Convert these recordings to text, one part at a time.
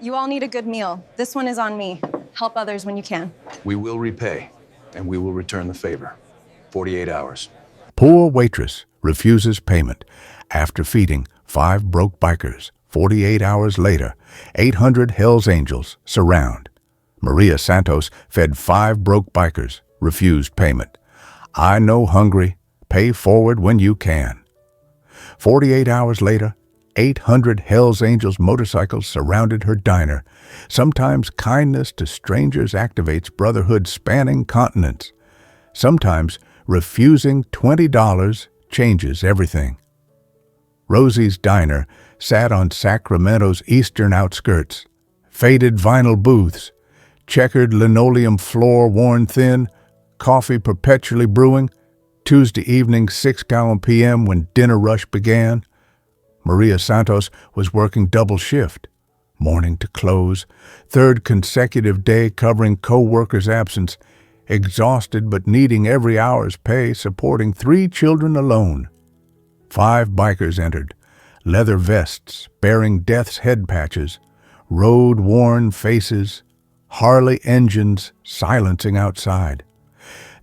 You all need a good meal. This one is on me. Help others when you can. We will repay, and we will return the favor. 48 hours. Poor waitress refuses payment after feeding 5 broke bikers. 48 hours later, 800 Hells Angels surround. Maria Santos fed 5 broke bikers, refused payment. I know hungry, pay forward when you can. 48 hours later, 800 Hells Angels motorcycles surrounded her diner. Sometimes kindness to strangers activates brotherhood spanning continents. Sometimes refusing $20 changes everything. Rosie's Diner sat on Sacramento's eastern outskirts. Faded vinyl booths, checkered linoleum floor worn thin, coffee perpetually brewing. Tuesday evening, 6 p.m. when dinner rush began. Maria Santos was working double shift, morning to close, 3rd consecutive day covering co-workers' absence, exhausted but needing every hour's pay, supporting 3 children alone. 5 bikers entered, leather vests bearing death's head patches, road-worn faces, Harley engines silencing outside.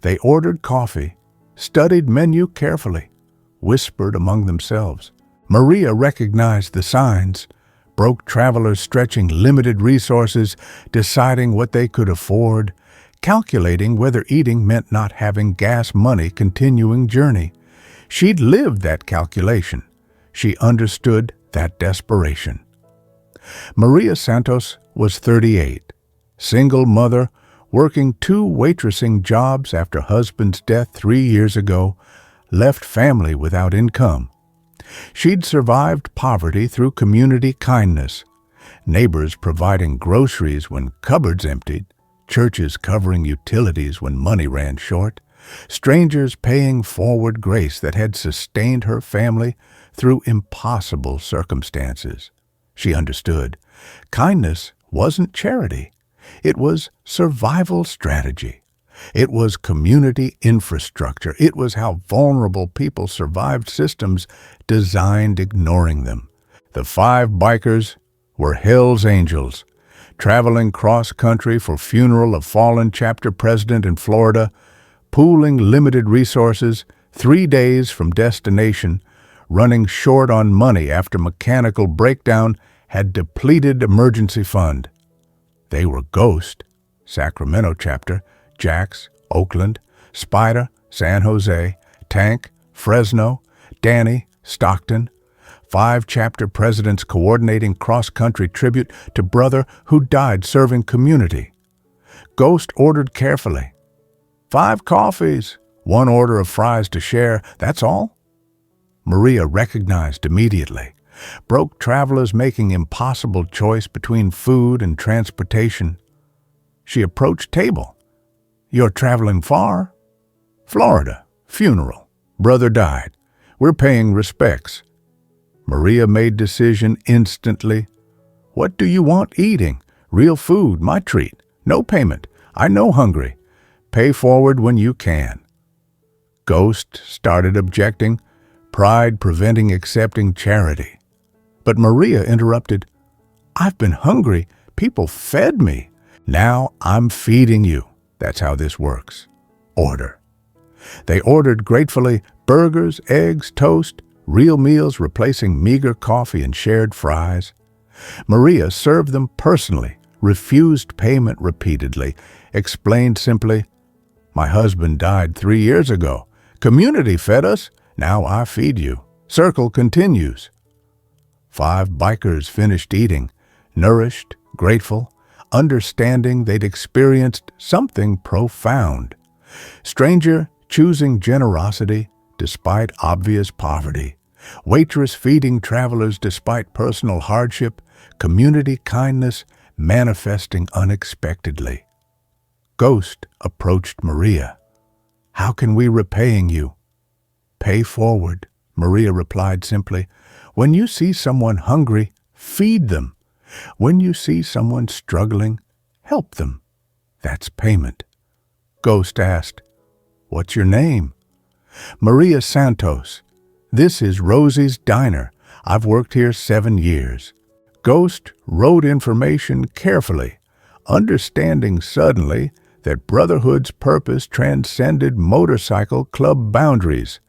They ordered coffee, studied menu carefully, whispered among themselves. Maria recognized the signs, broke travelers stretching limited resources, deciding what they could afford, calculating whether eating meant not having gas money continuing journey. She'd lived that calculation. She understood that desperation. Maria Santos was 38, single mother, working 2 waitressing jobs after husband's death 3 years ago, left family without income. She'd survived poverty through community kindness, neighbors providing groceries when cupboards emptied, churches covering utilities when money ran short, strangers paying forward grace that had sustained her family through impossible circumstances. She understood. Kindness wasn't charity. It was survival strategy. It was community infrastructure. It was how vulnerable people survived systems designed ignoring them. The 5 bikers were Hells Angels, traveling cross-country for funeral of fallen chapter president in Florida, pooling limited resources, 3 days from destination, running short on money after mechanical breakdown had depleted emergency fund. They were Ghost, Sacramento chapter, Jax, Oakland, Spider, San Jose, Tank, Fresno, Danny, Stockton. 5 chapter presidents coordinating cross-country tribute to brother who died serving community. Ghost ordered carefully. 5 coffees, 1 order of fries to share, that's all? Maria recognized immediately. Broke travelers making impossible choice between food and transportation. She approached table. You're traveling far? Florida. Funeral. Brother died. We're paying respects. Maria made decision instantly. What do you want eating? Real food, my treat. No payment. I know hungry. Pay forward when you can. Ghost started objecting, pride preventing accepting charity. But Maria interrupted. I've been hungry. People fed me. Now I'm feeding you. That's how this works. Order. They ordered gratefully burgers, eggs, toast, real meals replacing meager coffee and shared fries. Maria served them personally, refused payment repeatedly, explained simply, my husband died 3 years ago. Community fed us. Now I feed you. Circle continues. 5 bikers finished eating, nourished, grateful, understanding they'd experienced something profound. Stranger choosing generosity despite obvious poverty. Waitress feeding travelers despite personal hardship. Community kindness manifesting unexpectedly. Ghost approached Maria. How can we repaying you? Pay forward, Maria replied simply. When you see someone hungry, feed them. When you see someone struggling, help them. That's payment. Ghost asked, what's your name? Maria Santos. This is Rosie's Diner. I've worked here 7 years. Ghost wrote information carefully, understanding suddenly that Brotherhood's purpose transcended motorcycle club boundaries,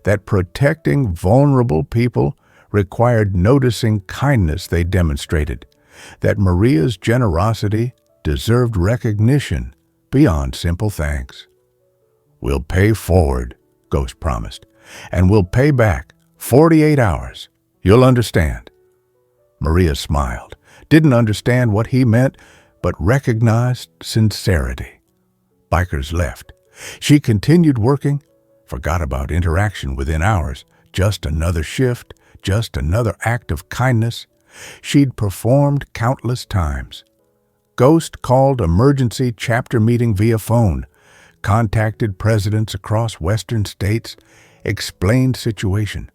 that protecting vulnerable people required noticing kindness they demonstrated, that Maria's generosity deserved recognition beyond simple thanks. "We'll pay forward," Ghost promised, "and we'll pay back 48 hours. You'll understand." Maria smiled, didn't understand what he meant, but recognized sincerity. Bikers left. She continued working, forgot about interaction within hours. Just another shift, just another act of kindness she'd performed countless times. Ghost called emergency chapter meeting via phone, contacted presidents across western states, explained situation.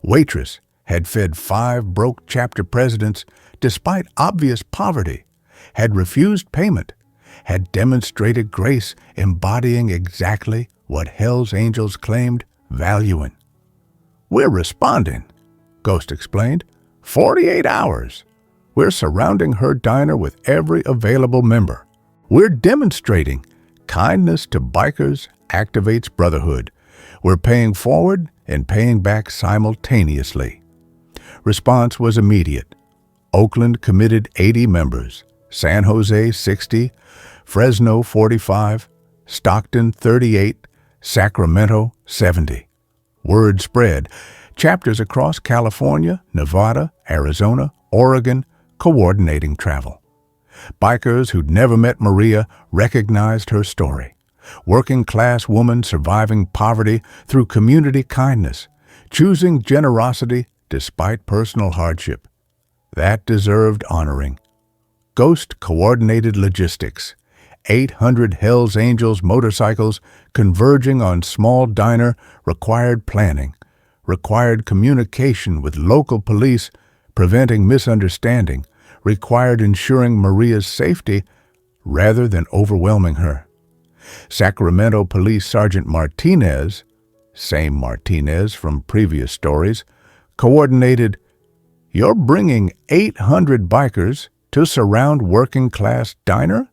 Waitress had fed 5 broke chapter presidents despite obvious poverty, had refused payment, had demonstrated grace embodying exactly what Hell's Angels claimed valuing. "We're responding," Ghost explained. 48 hours. We're surrounding her diner with every available member. We're demonstrating kindness to bikers activates brotherhood. We're paying forward and paying back simultaneously. Response was immediate. Oakland committed 80 members, San Jose 60, Fresno 45, Stockton 38, Sacramento 70. Word spread. Chapters across California, Nevada, Arizona, Oregon, coordinating travel. Bikers who'd never met Maria recognized her story. Working-class woman surviving poverty through community kindness, choosing generosity despite personal hardship. That deserved honoring. Ghost coordinated logistics. 800 Hell's Angels motorcycles converging on small diner required planning, required communication with local police, preventing misunderstanding, required ensuring Maria's safety rather than overwhelming her. Sacramento Police Sergeant Martinez, same Martinez from previous stories, coordinated, "You're bringing 800 bikers to surround working-class diner?"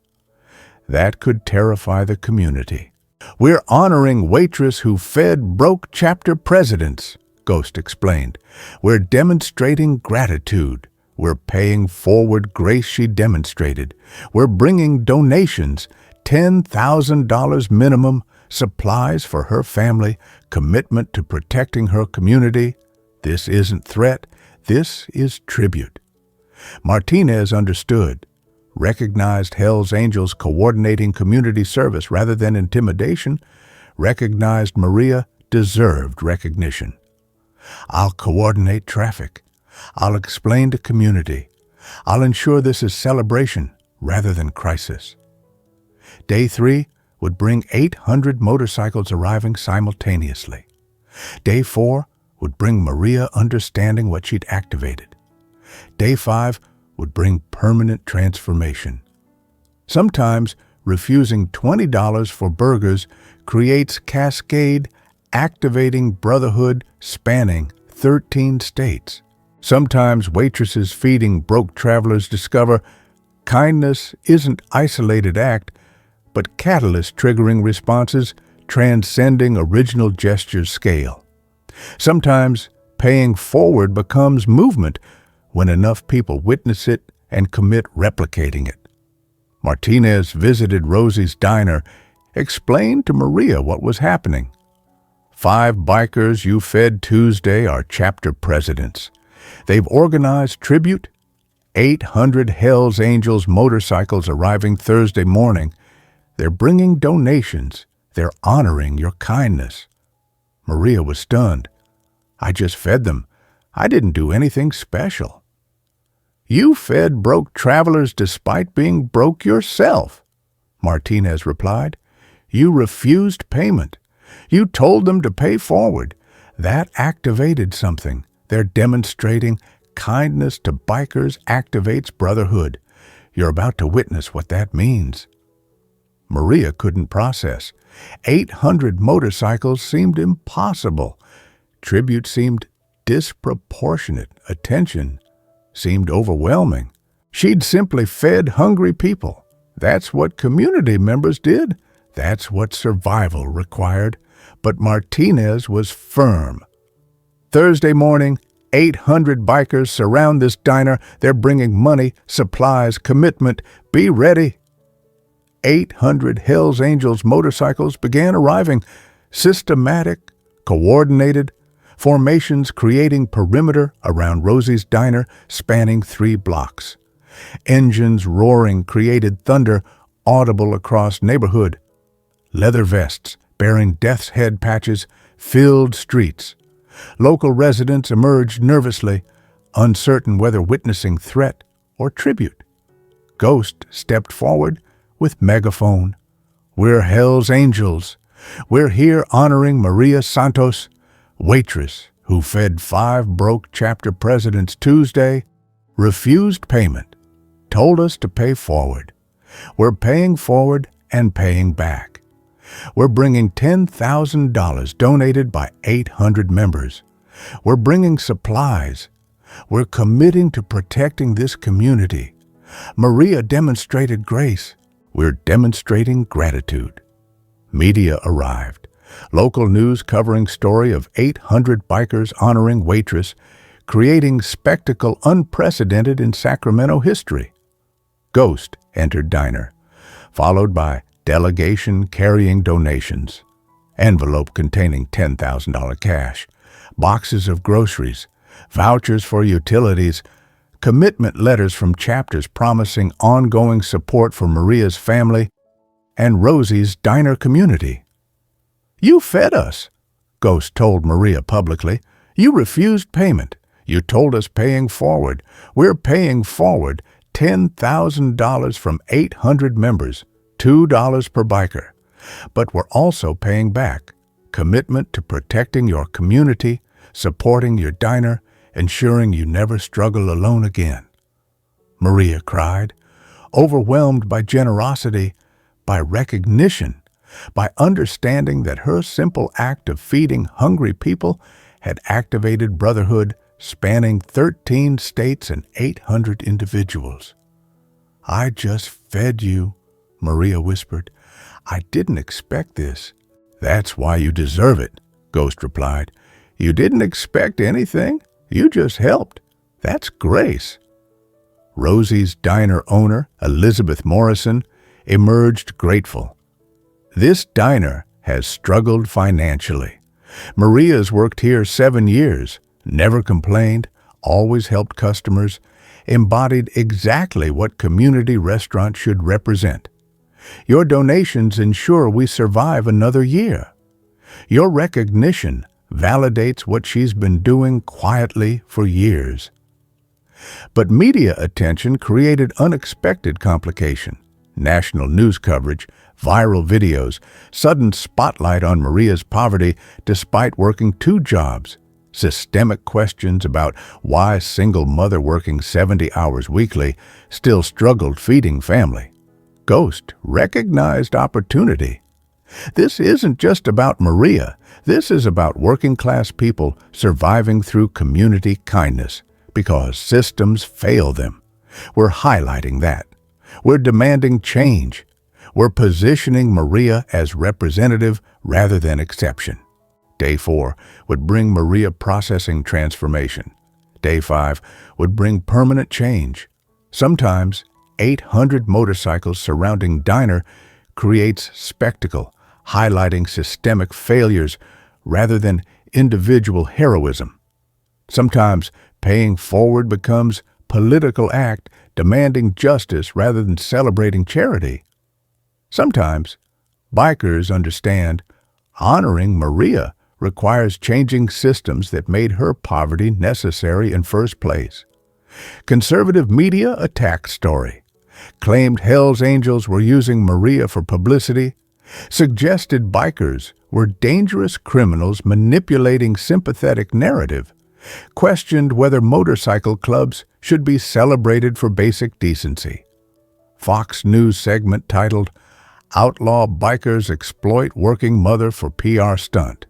That could terrify the community. "We're honoring Waitress who fed broke chapter presidents," Ghost explained. "We're demonstrating gratitude. We're paying forward grace she demonstrated. We're bringing donations, $10,000 minimum, supplies for her family, commitment to protecting her community. This isn't threat, this is tribute." Martinez understood, recognized Hell's Angels coordinating community service rather than intimidation, recognized Maria deserved recognition. "I'll coordinate traffic. I'll explain to community. I'll ensure this is celebration rather than crisis." Day 3 would bring 800 motorcycles arriving simultaneously. Day 4 would bring Maria understanding what she'd activated. Day 5 would bring permanent transformation. Sometimes refusing $20 for burgers creates cascade, activating brotherhood spanning 13 states. Sometimes waitresses feeding broke travelers discover kindness isn't isolated act, but catalyst triggering responses transcending original gesture's scale. Sometimes paying forward becomes movement when enough people witness it and commit replicating it. Martinez visited Rosie's diner, explained to Maria what was happening. 5 bikers you fed Tuesday are chapter presidents. They've organized tribute. 800 Hell's Angels motorcycles arriving Thursday morning. They're bringing donations. They're honoring your kindness. Maria was stunned. "I just fed them. I didn't do anything special." "You fed broke travelers despite being broke yourself," Martinez replied. "You refused payment. You told them to pay forward. That activated something. They're demonstrating kindness to bikers activates brotherhood. You're about to witness what that means." Maria couldn't process. 800 motorcycles seemed impossible. Tribute seemed disproportionate. Attention seemed overwhelming. She'd simply fed hungry people. That's what community members did. That's what survival required. But Martinez was firm. Thursday morning, 800 bikers surround this diner. They're bringing money, supplies, commitment. Be ready. 800 Hells Angels motorcycles began arriving. Systematic, coordinated, formations creating perimeter around Rosie's diner spanning 3 blocks. Engines roaring created thunder audible across neighborhood. Leather vests bearing death's head patches filled streets. Local residents emerged nervously, uncertain whether witnessing threat or tribute. Ghost stepped forward with megaphone. We're Hell's Angels. We're here honoring Maria Santos, Waitress, who fed 5 broke chapter presidents Tuesday, refused payment, told us to pay forward. We're paying forward and paying back. We're bringing $10,000 donated by 800 members. We're bringing supplies. We're committing to protecting this community. Maria demonstrated grace. We're demonstrating gratitude. Media arrived. Local news covering story of 800 bikers honoring Waitress, creating spectacle unprecedented in Sacramento history. Ghost entered diner, followed by delegation carrying donations, envelope containing $10,000 cash, boxes of groceries, vouchers for utilities, commitment letters from chapters promising ongoing support for Maria's family and Rosie's diner community. You fed us, Ghost told Maria publicly. You refused payment. You told us paying forward. We're paying forward $10,000 from 800 members, $2 per biker. But we're also paying back. Commitment to protecting your community, supporting your diner, ensuring you never struggle alone again. Maria cried, overwhelmed by generosity, by recognition, by understanding that her simple act of feeding hungry people had activated brotherhood spanning 13 states and 800 individuals. I just fed you, Maria whispered. I didn't expect this. That's why you deserve it, Ghost replied. You didn't expect anything. You just helped. That's grace. Rosie's diner owner, Elizabeth Morrison, emerged grateful. This diner has struggled financially. Maria's worked here 7 years, never complained, always helped customers, embodied exactly what community restaurants should represent. Your donations ensure we survive another year. Your recognition validates what she's been doing quietly for years. But media attention created unexpected complication. National news coverage, viral videos, sudden spotlight on Maria's poverty despite working 2 jobs, systemic questions about why a single mother working 70 hours weekly still struggled feeding family. Ghost recognized opportunity. This isn't just about Maria. This is about working-class people surviving through community kindness because systems fail them. We're highlighting that. We're demanding change. We're positioning Maria as representative rather than exception. Day 4 would bring Maria processing transformation. Day 5 would bring permanent change. Sometimes 800 motorcycles surrounding diner creates spectacle, highlighting systemic failures rather than individual heroism. Sometimes paying forward becomes political act demanding justice rather than celebrating charity. Sometimes bikers understand honoring Maria requires changing systems that made her poverty necessary in first place. Conservative media attacked story, claimed Hell's Angels were using Maria for publicity, suggested bikers were dangerous criminals manipulating sympathetic narrative, questioned whether motorcycle clubs should be celebrated for basic decency. Fox News segment titled, Outlaw Bikers Exploit Working Mother for PR Stunt.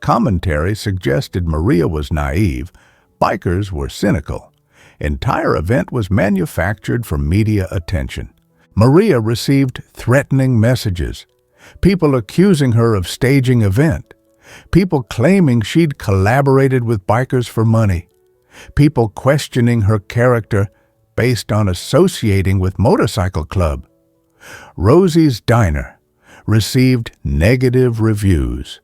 Commentary suggested Maria was naive, bikers were cynical, Entire event was manufactured for media attention. Maria received threatening messages, people accusing her of staging event, people claiming she'd collaborated with bikers for money, people questioning her character based on associating with motorcycle club. Rosie's Diner received negative reviews,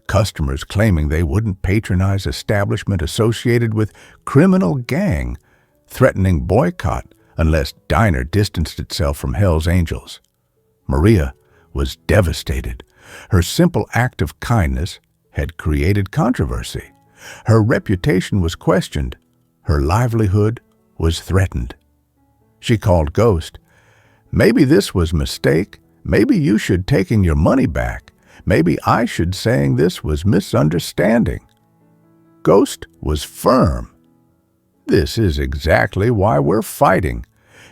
customers claiming they wouldn't patronize establishment associated with criminal gang, threatening boycott unless Diner distanced itself from Hell's Angels. Maria was devastated. Her simple act of kindness had created controversy. Her reputation was questioned. Her livelihood was threatened. She called Ghost. Maybe this was mistake. Maybe you should taking your money back. Maybe I should saying this was misunderstanding. Ghost was firm. This is exactly why we're fighting.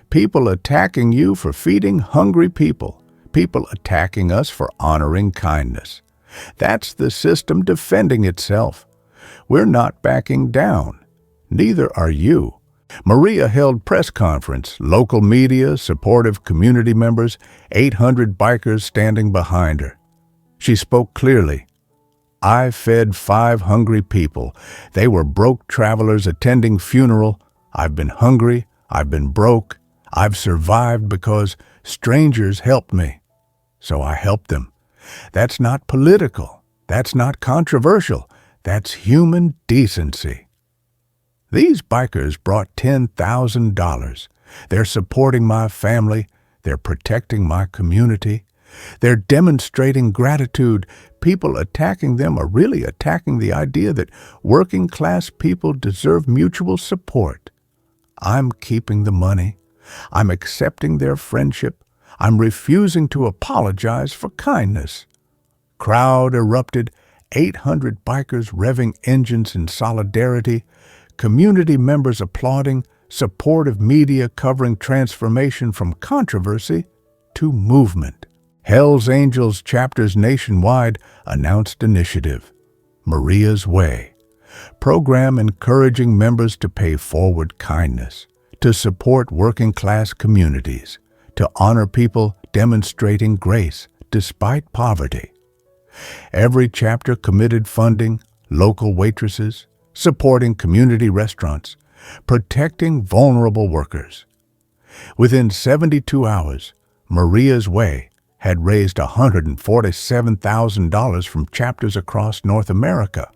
People attacking you for feeding hungry people. People attacking us for honoring kindness. That's the system defending itself. We're not backing down. Neither are you. Maria held press conference, local media, supportive community members, 800 bikers standing behind her. She spoke clearly. I fed 5 hungry people. They were broke travelers attending funeral. I've been hungry. I've been broke. I've survived because strangers helped me. So I helped them. That's not political. That's not controversial. That's human decency. These bikers brought $10,000. They're supporting my family. They're protecting my community. They're demonstrating gratitude. People attacking them are really attacking the idea that working class people deserve mutual support. I'm keeping the money. I'm accepting their friendship. I'm refusing to apologize for kindness. Crowd erupted, 800 bikers revving engines in solidarity, community members applauding, supportive media covering transformation from controversy to movement. Hell's Angels chapters nationwide announced initiative, Maria's Way, program encouraging members to pay forward kindness, to support working-class communities, to honor people demonstrating grace despite poverty. Every chapter committed funding, local waitresses, supporting community restaurants, protecting vulnerable workers. Within 72 hours, Maria's Way had raised $147,000 from chapters across North America.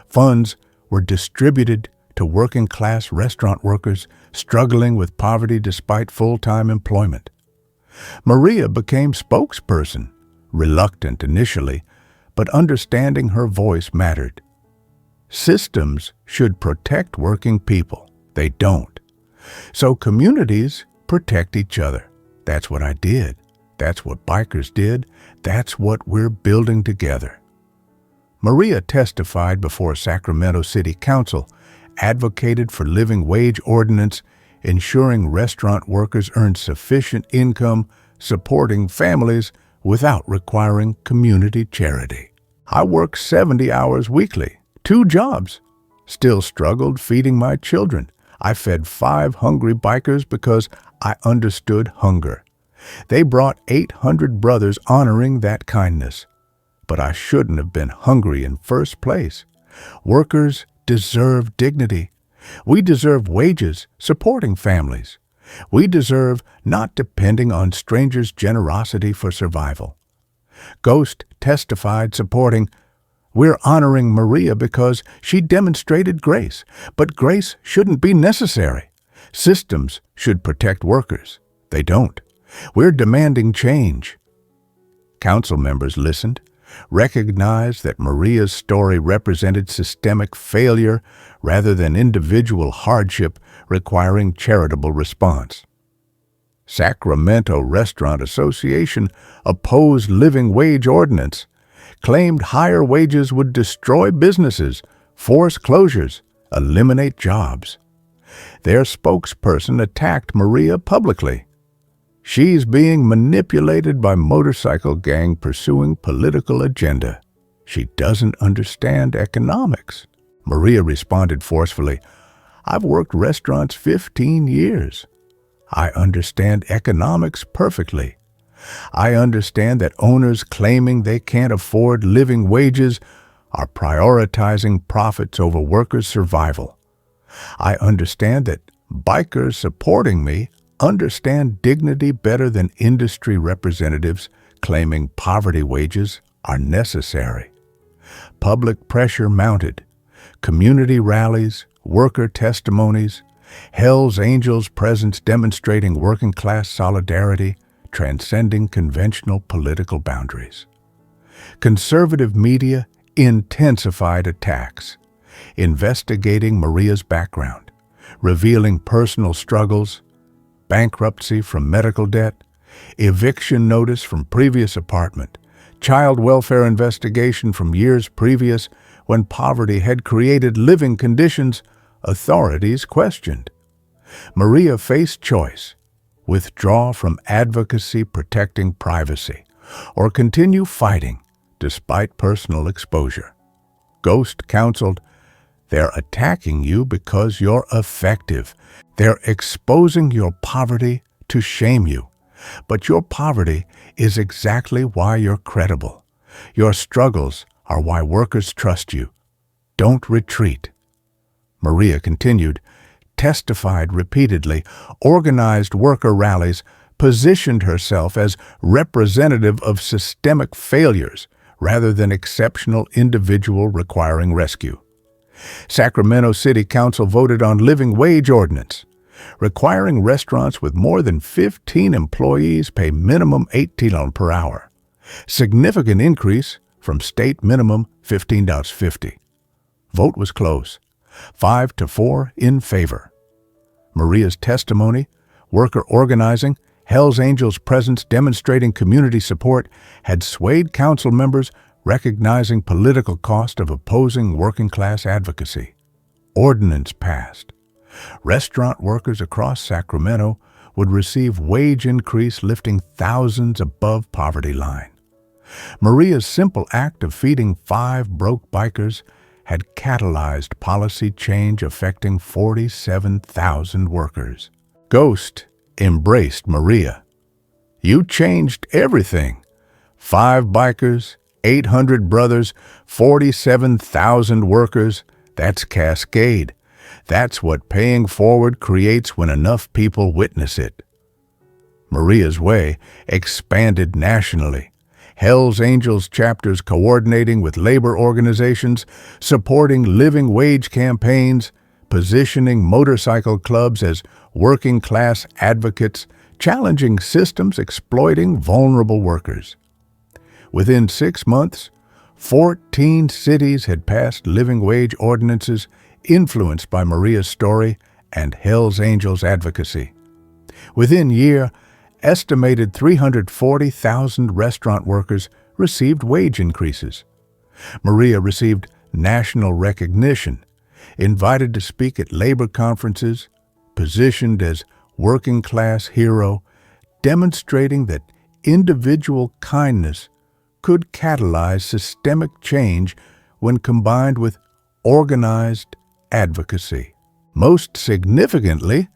Funds were distributed to working-class restaurant workers struggling with poverty despite full-time employment. Maria became spokesperson, reluctant initially, but understanding her voice mattered. Systems should protect working people. They don't. So communities protect each other. That's what I did. That's what bikers did. That's what we're building together. Maria testified before Sacramento City Council, advocated for living wage ordinance, ensuring restaurant workers earn sufficient income, supporting families without requiring community charity. I worked 70 hours weekly, 2 jobs, still struggled feeding my children. I fed 5 hungry bikers because I understood hunger. They brought 800 brothers honoring that kindness. But I shouldn't have been hungry in first place. Workers deserve dignity. We deserve wages supporting families. We deserve not depending on strangers' generosity for survival. Ghost testified supporting, we're honoring Maria because she demonstrated grace, but grace shouldn't be necessary. Systems should protect workers. They don't. We're demanding change. Council members listened, recognized that Maria's story represented systemic failure rather than individual hardship requiring charitable response. Sacramento Restaurant Association opposed living wage ordinance, claimed higher wages would destroy businesses, force closures, eliminate jobs. Their spokesperson attacked Maria publicly. She's being manipulated by motorcycle gang pursuing political agenda. She doesn't understand economics. Maria responded forcefully, I've worked restaurants 15 years. I understand economics perfectly. I understand that owners claiming they can't afford living wages are prioritizing profits over workers' survival. I understand that bikers supporting me understand dignity better than industry representatives claiming poverty wages are necessary. Public pressure mounted. Community rallies, worker testimonies, Hell's Angels presence demonstrating working-class solidarity, transcending conventional political boundaries. Conservative media intensified attacks, investigating Maria's background, revealing personal struggles, bankruptcy from medical debt, eviction notice from previous apartment, child welfare investigation from years previous when poverty had created living conditions authorities questioned. Maria faced choice: withdraw from advocacy protecting privacy, or continue fighting despite personal exposure. Ghost counseled, "They're attacking you because you're effective. They're exposing your poverty to shame you. But your poverty is exactly why you're credible. Your struggles are why workers trust you. Don't retreat." Maria continued, testified repeatedly, organized worker rallies, positioned herself as representative of systemic failures rather than exceptional individual requiring rescue. Sacramento City Council voted on living wage ordinance, requiring restaurants with more than 15 employees pay minimum $18 per hour, significant increase from state minimum $15.50. Vote was close, 5-4 in favor. Maria's testimony, worker organizing, Hell's Angels presence demonstrating community support had swayed council members recognizing political cost of opposing working-class advocacy. Ordinance passed. Restaurant workers across Sacramento would receive wage increase lifting thousands above poverty line. Maria's simple act of feeding 5 broke bikers had catalyzed policy change affecting 47,000 workers. Ghost embraced Maria. "You changed everything. 5 bikers, 800 brothers, 47,000 workers. That's cascade. That's what paying forward creates when enough people witness it." Maria's Way expanded nationally. Hell's Angels chapters coordinating with labor organizations, supporting living wage campaigns, positioning motorcycle clubs as working-class advocates, challenging systems exploiting vulnerable workers. Within 6 months, 14 cities had passed living wage ordinances influenced by Maria's story and Hell's Angels advocacy. Within a year, estimated 340,000 restaurant workers received wage increases. Maria received national recognition, invited to speak at labor conferences, positioned as working-class hero, demonstrating that individual kindness could catalyze systemic change when combined with organized advocacy. Most significantly,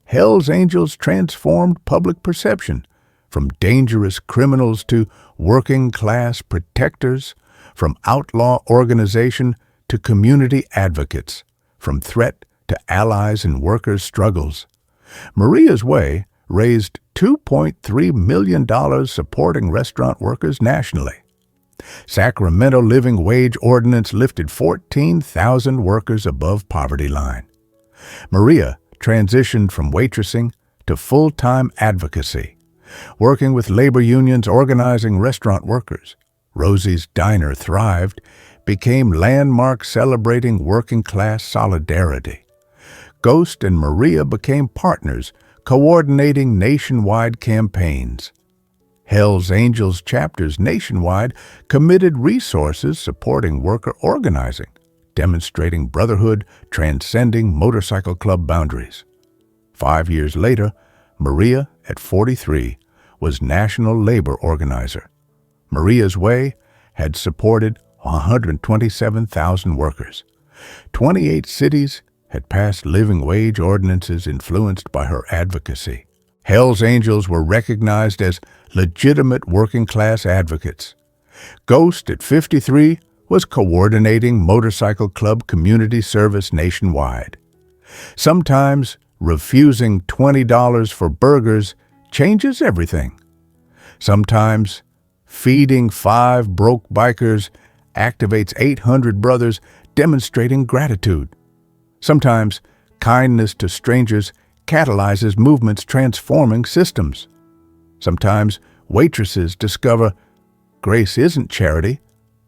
Hell's Angels transformed public perception, from dangerous criminals to working-class protectors, from outlaw organization to community advocates, from threat to allies in workers' struggles. Maria's Way raised $2.3 million supporting restaurant workers nationally. Sacramento Living Wage Ordinance lifted 14,000 workers above poverty line. Maria transitioned from waitressing to full-time advocacy, working with labor unions organizing restaurant workers. Rosie's Diner thrived, became landmark celebrating working-class solidarity. Ghost and Maria became partners, coordinating nationwide campaigns. Hell's Angels chapters nationwide committed resources supporting worker organizing, demonstrating brotherhood transcending motorcycle club boundaries. 5 years later, Maria, at 43, was national labor organizer. Maria's Way had supported 127,000 workers. 28 cities had passed living wage ordinances influenced by her advocacy. Hell's Angels were recognized as legitimate working-class advocates. Ghost, at 53, was coordinating motorcycle club community service nationwide. Sometimes refusing $20 for burgers changes everything. Sometimes feeding 5 broke bikers activates 800 brothers demonstrating gratitude. Sometimes kindness to strangers catalyzes movements transforming systems. Sometimes waitresses discover grace isn't charity,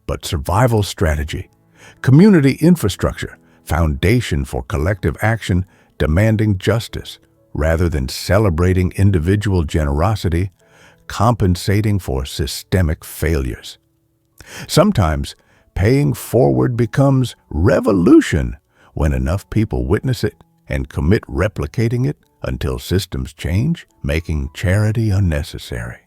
but survival strategy, community infrastructure, foundation for collective action demanding justice rather than celebrating individual generosity, compensating for systemic failures. Sometimes paying forward becomes revolution when enough people witness it and commit replicating it until systems change, making charity unnecessary.